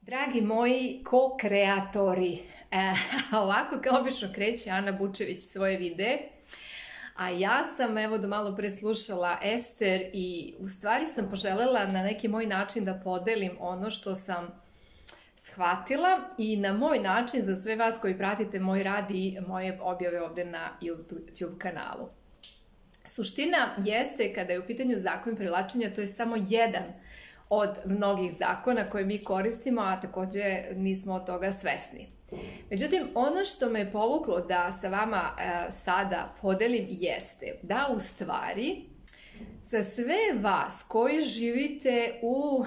Dragi moji ko-kreatori, ovako kao obično kreće Ana Bučević svoje videe, a ja sam evo do malo pre slušala Ester i u stvari sam poželela na neki moj način da podelim ono što sam shvatila i na moj način za sve vas koji pratite moj rad i moje objave ovde na YouTube kanalu. Suština jeste, kada je u pitanju zakon privlačenja, to je samo jedan od mnogih zakona koje mi koristimo, a takođe nismo od toga svesni. Međutim, ono što me je povuklo da sa vama sada podelim jeste da u stvari za sve vas koji živite u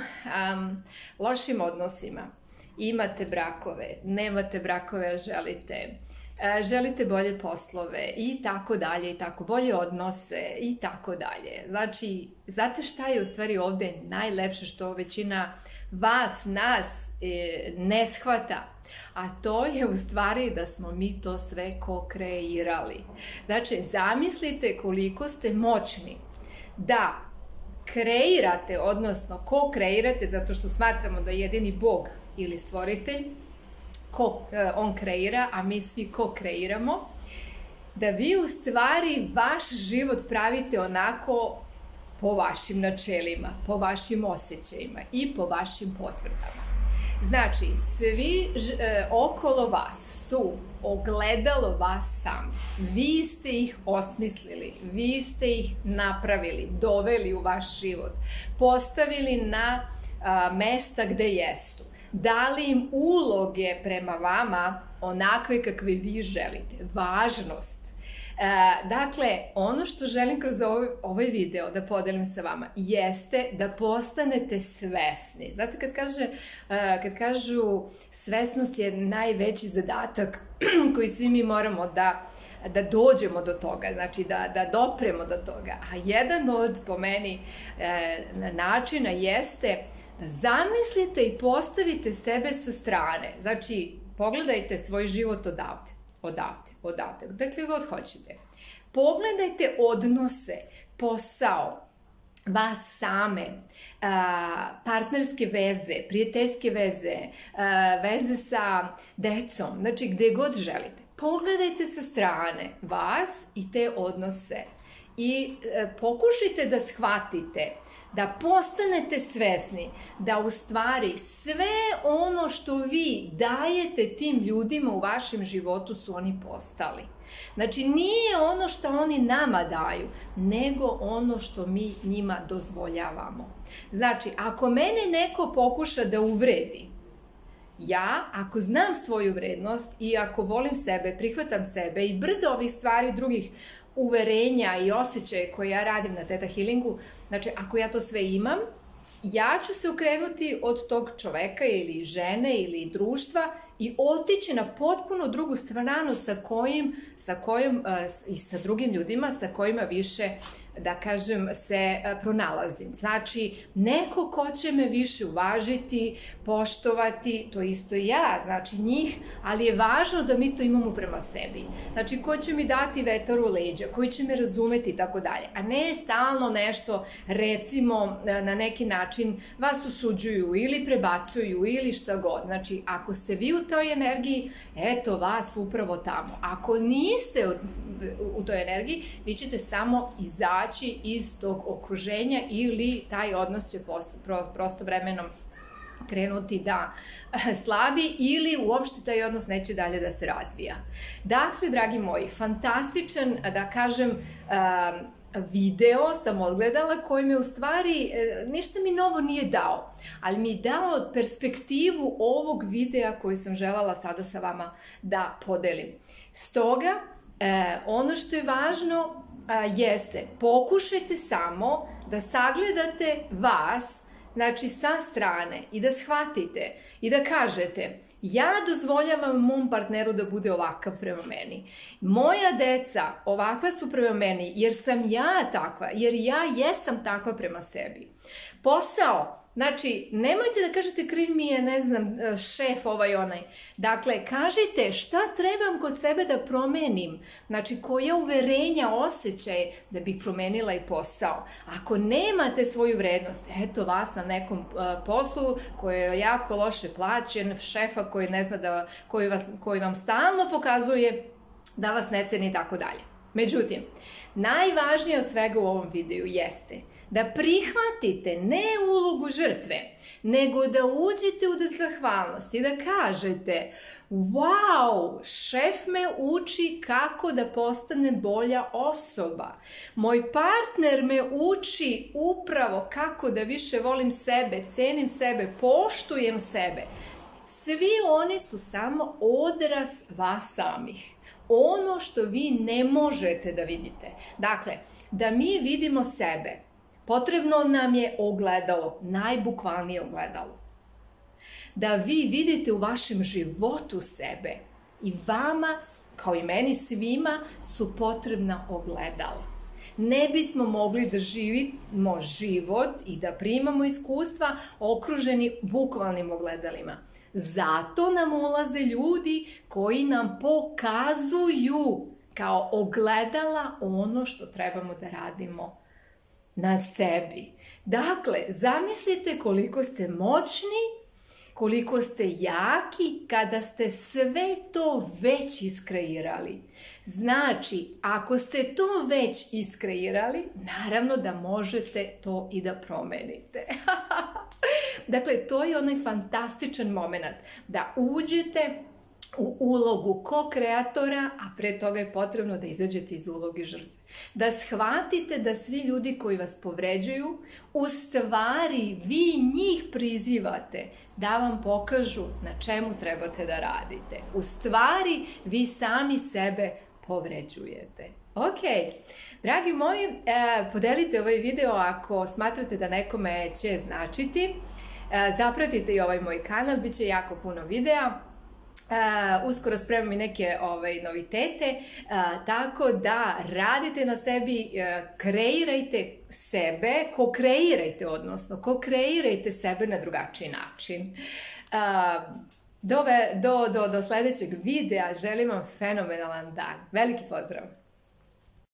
lošim odnosima, imate brakove, nemate brakove, a želite bolje poslove i tako dalje, i tako bolje odnose i tako dalje. Znači, znate šta je u stvari ovde najlepše što većina vas, nas ne shvata? A to je u stvari da smo mi to sve ko-kreirali. Znači, zamislite koliko ste moćni da kreirate, odnosno ko-kreirate, zato što smatramo da jedini Bog ili stvoritelj, on kreira, a mi svi ko-kreiramo, da vi u stvari vaš život pravite onako po vašim načelima, po vašim osjećajima i po vašim potvrdama. Znači, svi okolo vas su ogledalo vas sami. Vi ste ih osmislili, vi ste ih napravili, doveli u vaš život, postavili na mesta gde jesu. Dali im uloge prema vama onakve kakve vi želite. Važnost. Dakle, ono što želim kroz ovaj video da podelim sa vama jeste da postanete svesni. Znate, kad kažu svesnost je najveći zadatak koji svi mi moramo da dođemo do toga, znači da dopremo do toga. A jedan od, po meni, načina jeste da zamislite i postavite sebe sa strane. Znači, pogledajte svoj život odavde, dakle god hoćete. Pogledajte odnose, posao, vas same, partnerske veze, prijateljske veze, veze sa decom, znači gde god želite. Pogledajte sa strane vas i te odnose i pokušajte da shvatite, da postanete svesni da u stvari sve ono što vi dajete tim ljudima u vašem životu su oni postali. Znači, nije ono što oni nama daju, nego ono što mi njima dozvoljavamo. Znači, ako mene neko pokuša da uvredi, ja, ako znam svoju vrednost i ako volim sebe, prihvatam sebe i brdo ovih stvari drugih uverenja i osjećaje koje ja radim na Theta Healingu, znači ako ja to sve imam, ja ću se okrenuti od tog čoveka ili žene ili društva i otići na potpuno drugu stranu sa kojom i sa drugim ljudima sa kojima više, da kažem, se pronalazim. Znači, neko ko će me više uvažiti, poštovati, to isto i ja, znači njih, ali je važno da mi to imamo prema sebi. Znači, ko će mi dati vetar u leđa, koji će me razumeti i tako dalje, a ne stalno nešto, recimo, na neki način vas osuđuju ili prebacuju ili šta god. Znači, ako ste vi u toj energiji, eto vas upravo tamo. Ako niste u toj energiji, vi ćete samo izaći iz tog okruženja ili taj odnos će prosto vremenom krenuti da slabi ili uopšte taj odnos neće dalje da se razvija. Dakle, dragi moji, fantastičan, da kažem, video sam odgledala koji me u stvari ništa mi novo nije dao, ali mi je dao perspektivu ovog videa koji sam želela sada sa vama da podelim. Stoga, ono što je važno jeste, pokušajte samo da sagledate vas, znači sa strane i da shvatite i da kažete ja dozvoljavam mom partneru da bude ovakav prema meni. Moja deca ovakva su prema meni jer sam ja takva, jer ja jesam takva prema sebi. Posao, Znači, nemojte da kažete kriv mi je, ne znam, šef ovaj onaj. Dakle, kažite šta trebam kod sebe da promenim. Znači, koja uverenja, osjećaje da bih promenila i posao. Ako nemate svoju vrednost, eto vas na nekom poslu koji je jako loše plaćen, šefa koji ne zna da, koji vam stalno pokazuje da vas ne ceni i tako dalje. Međutim, najvažnije od svega u ovom videu jeste da prihvatite ne ulogu žrtve, nego da uđete u zahvalnost i da kažete wow, šef me uči kako da postane bolja osoba. Moj partner me uči upravo kako da više volim sebe, cenim sebe, poštujem sebe. Svi oni su samo odraz vas samih. Ono što vi ne možete da vidite. Dakle, da mi vidimo sebe, potrebno nam je ogledalo, najbukvalnije ogledalo. Da vi vidite u vašem životu sebe i vama, kao i meni svima, su potrebna ogledala. Ne bismo mogli da živimo život i da primamo iskustva okruženi bukvalnim ogledalima. Zato nam ulaze ljudi koji nam pokazuju kao ogledala ono što trebamo da radimo na sebi. Dakle, zamislite koliko ste moćni, koliko ste jaki kada ste sve to već iskreirali. Znači, ako ste to već iskreirali, naravno da možete to i da promenite. Dakle, to je onaj fantastičan moment da uđete u ulogu ko-kreatora, a pre toga je potrebno da izađete iz uloge žrtve. Da shvatite da svi ljudi koji vas povređuju, u stvari vi njih prizivate da vam pokažu na čemu trebate da radite. U stvari vi sami sebe povređujete. Ok, dragi moji, podelite ovaj video ako smatrate da nekome će značiti. Zapratite i ovaj moj kanal, bit će jako puno videa. Uskoro spremam i neke novitete, tako da radite na sebi, kreirajte sebe, ko-kreirajte sebe na drugačiji način. Do sledećeg videa želim vam fenomenalan dan. Veliki pozdrav!